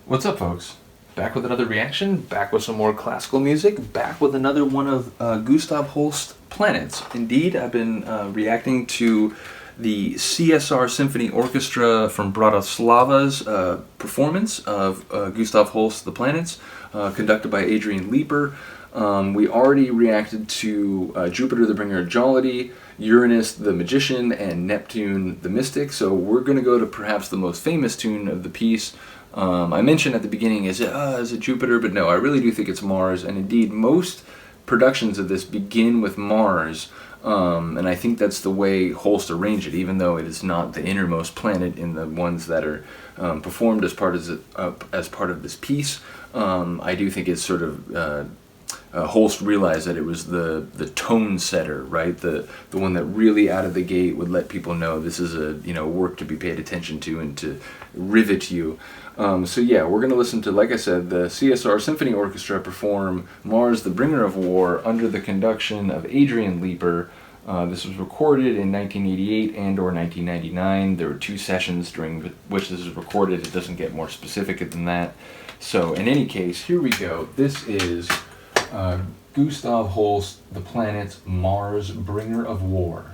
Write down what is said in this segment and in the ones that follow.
What's up, folks? Back with another reaction, back with some more classical music, back with another one of Gustav Holst's Planets. Indeed, I've been reacting to the CSR Symphony Orchestra from Bratislava's performance of Gustav Holst's The Planets, conducted by Adrian Leeper. We already reacted to Jupiter the Bringer of Jollity, Uranus the Magician, and Neptune the Mystic, so we're going to go to perhaps the most famous tune of the piece. I mentioned at the beginning, is it Jupiter? But no, I really do think it's Mars, and indeed most productions of this begin with Mars, and I think that's the way Holst arranged it, even though it is not the innermost planet in the ones that are performed as part of this piece. I do think it's sort of Holst realized that it was the tone setter, right? The one that really out of the gate would let people know this is a work to be paid attention to and to rivet you. So yeah, we're gonna listen to, like I said, the CSR Symphony Orchestra perform Mars, the Bringer of War, under the conduction of Adrian Leeper. This was recorded in 1988 and/or 1999. There were 2 sessions during which this was recorded. It doesn't get more specific than that. So in any case, here we go. This is Gustav Holst, The Planets, Mars, Bringer of War.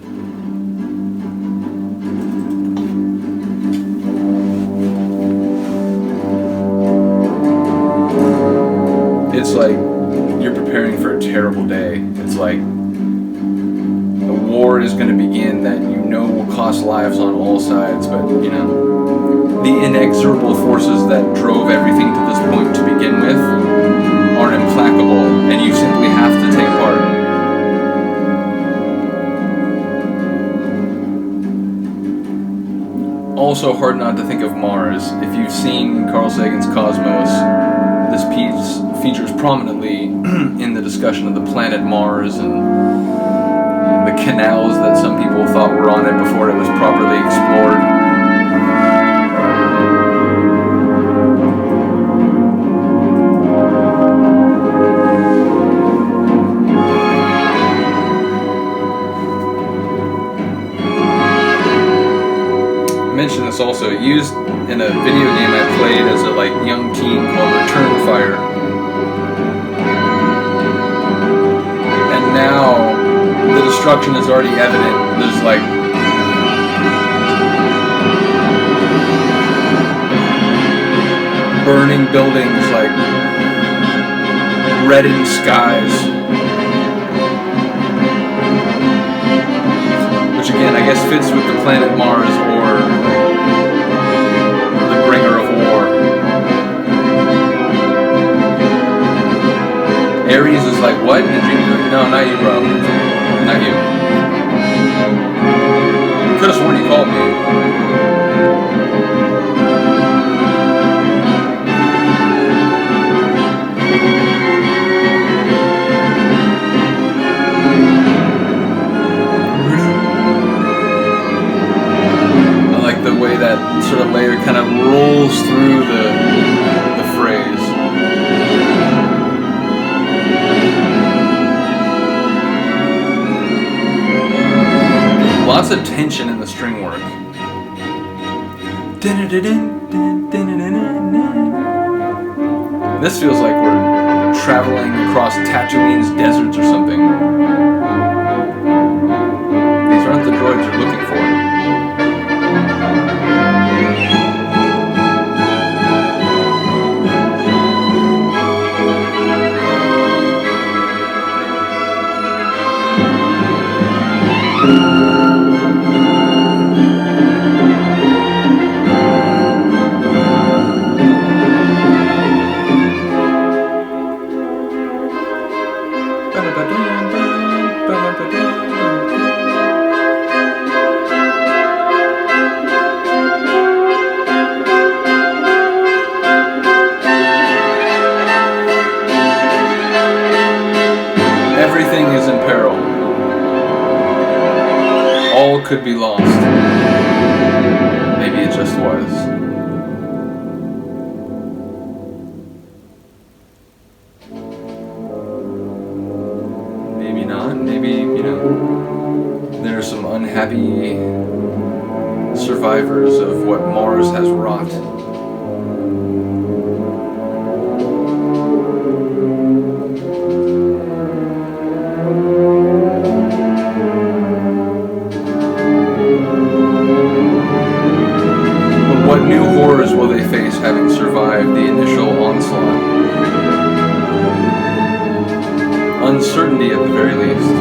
It's like you're preparing for a terrible day. It's like the war is going to begin that will cost lives on all sides, but the inexorable forces that drove everything to this point to begin with are implacable, and you simply have to take part. Also hard not to think of Mars. If you've seen Carl Sagan's Cosmos, this piece features prominently in the discussion of the planet Mars and the canals that some people thought were on it before it was properly explored. I mentioned this also, used in a video game I played as a young teen called Return Fire. And now the destruction is already evident. There's burning buildings, reddened skies. Which again, I guess fits with the planet Mars or the Bringer of War. Aries is like, what? No, not you, bro. Not you. Could have sworn you called me. The way that sort of layer kind of rolls through the phrase. Lots of tension in the string work. This feels like we're traveling across Tatooine's deserts or something. These aren't the droids you're looking for. Everything is in peril. All could be lost. Maybe it just was. Maybe not. Maybe, there are some unhappy survivors of what Mars has wrought. uncertainty at the very least.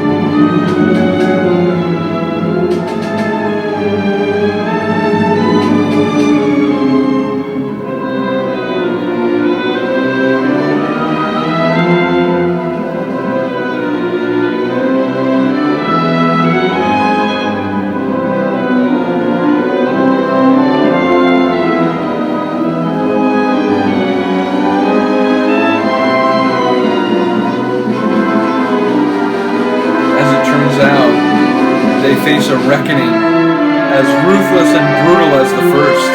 They face a reckoning as ruthless and brutal as the first.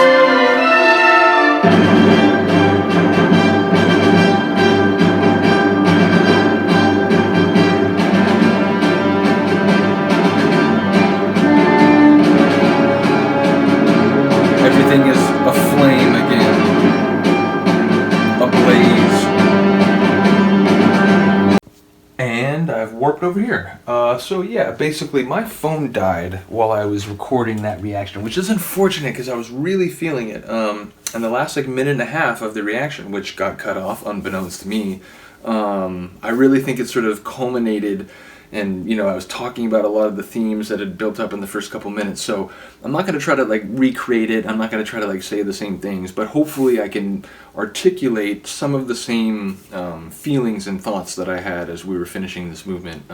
Everything is aflame again, ablaze. And I've warped over here. So yeah, basically my phone died while I was recording that reaction, which is unfortunate because I was really feeling it. And the last like minute and a half of the reaction, which got cut off unbeknownst to me, I really think it sort of culminated, and you know, I was talking about a lot of the themes that had built up in the first couple minutes. So I'm not going to try to like recreate it. I'm not going to try to like say the same things, but hopefully I can articulate some of the same feelings and thoughts that I had as we were finishing this movement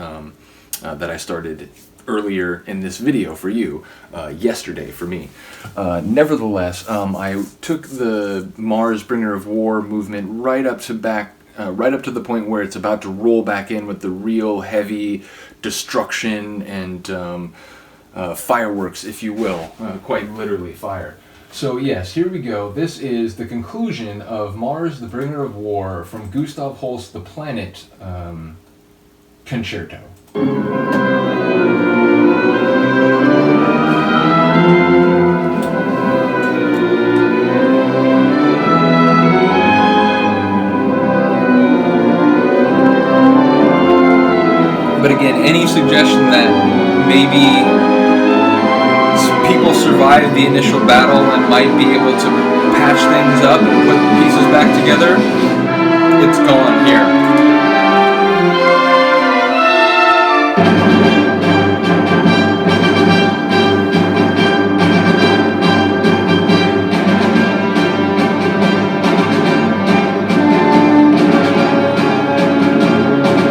that I started earlier in this video for you, yesterday for me. Nevertheless, I took the Mars Bringer of War movement right up to the point where it's about to roll back in with the real heavy destruction and fireworks, if you will, quite literally fire. So yes, here we go. This is the conclusion of Mars, the Bringer of War from Gustav Holst, The Planet Concerto. But again, any suggestion that maybe people survived the initial battle and might be able to patch things up and put pieces back together, it's gone here.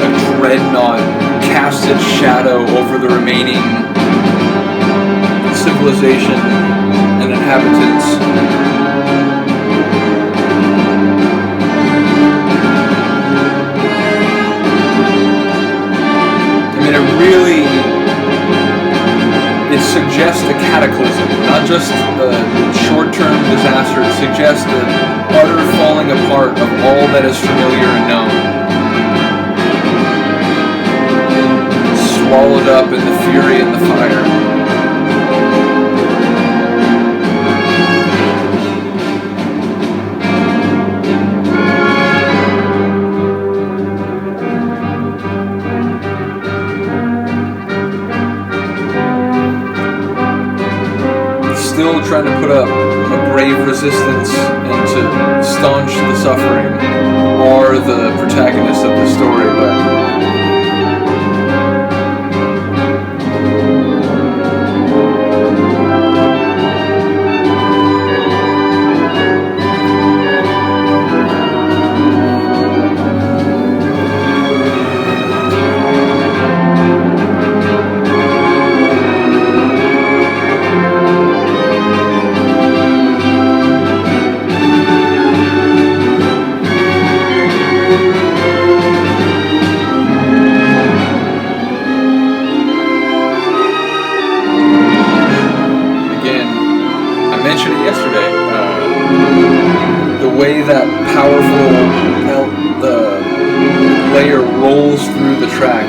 A dreadnought casts its shadow over the remaining civilization and inhabitants. I mean, it suggests a cataclysm, not just a short-term disaster. It suggests the utter falling apart of all that is familiar and known. Swallowed up in the fury and the fire. Still trying to put up a brave resistance and to staunch the suffering are the protagonists of the story, but that powerful layer rolls through the track.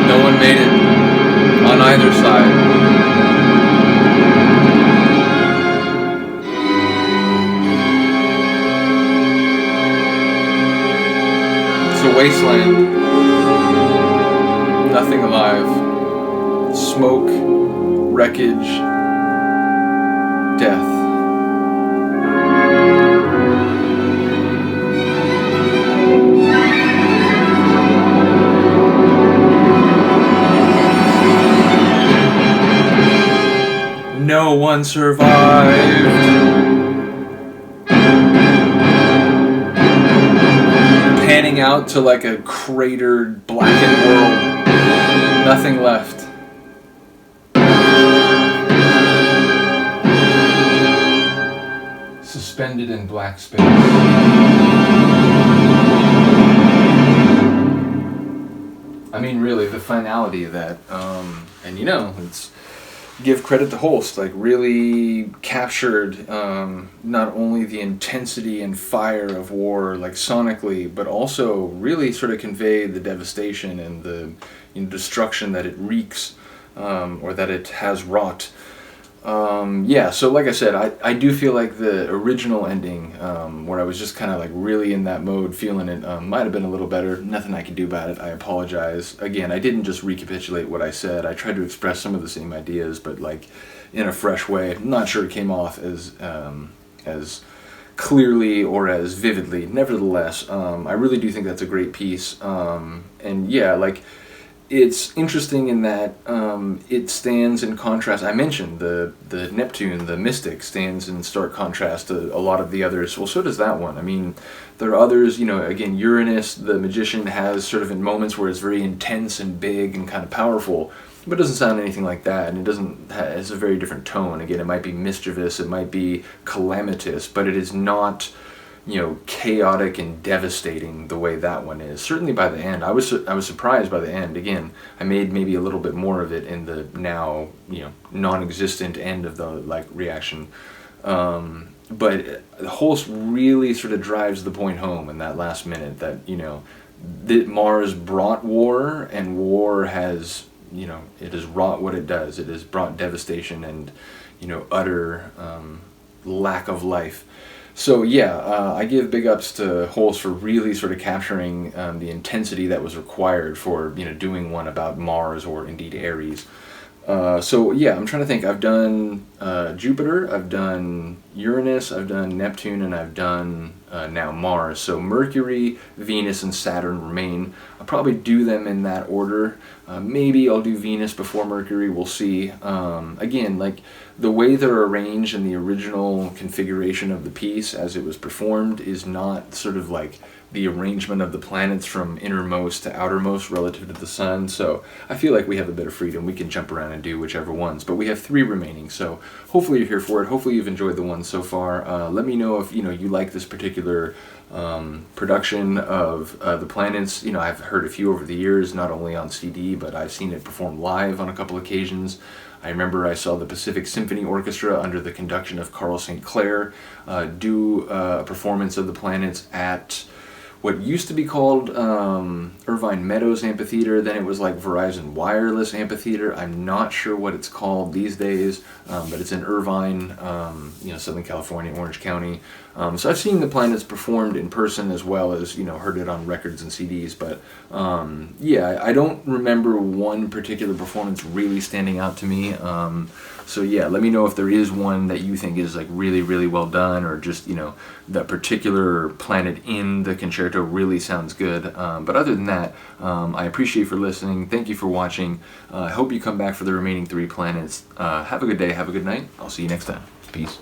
No one made it on either side. It's a wasteland. Nothing alive. Smoke, wreckage, death. one survived. Panning out to like a cratered, blackened world. Nothing left. Suspended in black space. I mean, really, the finality of that, and it's give credit to Holst, like really captured not only the intensity and fire of war, like sonically, but also really sort of conveyed the devastation and the destruction that it wreaks, or that it has wrought. So like I said, I do feel like the original ending, where I was just kind of like really in that mode, feeling it, might have been a little better. Nothing I can do about it. I apologize. Again, I didn't just recapitulate what I said. I tried to express some of the same ideas, but like in a fresh way. I'm not sure it came off as clearly or as vividly. Nevertheless, I really do think that's a great piece. And yeah, like, it's interesting in that it stands in contrast. I mentioned the Neptune, the Mystic, stands in stark contrast to a lot of the others. Well, so does that one. I mean, there are others, again, Uranus, the Magician, has sort of in moments where it's very intense and big and kind of powerful, but it doesn't sound anything like that, and it's a very different tone. Again, it might be mischievous, it might be calamitous, but it is not chaotic and devastating the way that one is. Certainly by the end, I was surprised by the end. Again, I made maybe a little bit more of it in the now non-existent end of the reaction, but Holst really sort of drives the point home in that last minute that that Mars brought war, and war has it has wrought what it does. It has brought devastation and utter lack of life. So yeah, I give big ups to Holst for really sort of capturing the intensity that was required for doing one about Mars, or indeed Aries. So yeah, I'm trying to think. I've done Jupiter, I've done Uranus, I've done Neptune, and I've done now Mars. So Mercury, Venus, and Saturn remain. I'll probably do them in that order. Maybe I'll do Venus before Mercury, we'll see. Again, like the way they're arranged in the original configuration of the piece as it was performed is not sort of like the arrangement of the planets from innermost to outermost relative to the sun. So I feel like we have a bit of freedom. We can jump around and do whichever ones, but we have 3 remaining. So hopefully you're here for it. Hopefully you've enjoyed the ones so far. Let me know if you like this particular production of the planets. I've heard a few over the years, not only on CD, but I've seen it performed live on a couple occasions. I remember I saw the Pacific Symphony Orchestra under the conduction of Carl St. Clair do a performance of the planets at what used to be called Irvine Meadows Amphitheater. Then it was like Verizon Wireless Amphitheater. I'm not sure what it's called these days, but it's in Irvine, Southern California, Orange County. So I've seen the planets performed in person as well as heard it on records and CDs. But yeah, I don't remember one particular performance really standing out to me. So yeah, let me know if there is one that you think is like really, really well done, or just that particular planet in the concerto really sounds good. But other than that, I appreciate you for listening. Thank you for watching. I hope you come back for the remaining 3 planets. Have a good day. Have a good night. I'll see you next time. Peace.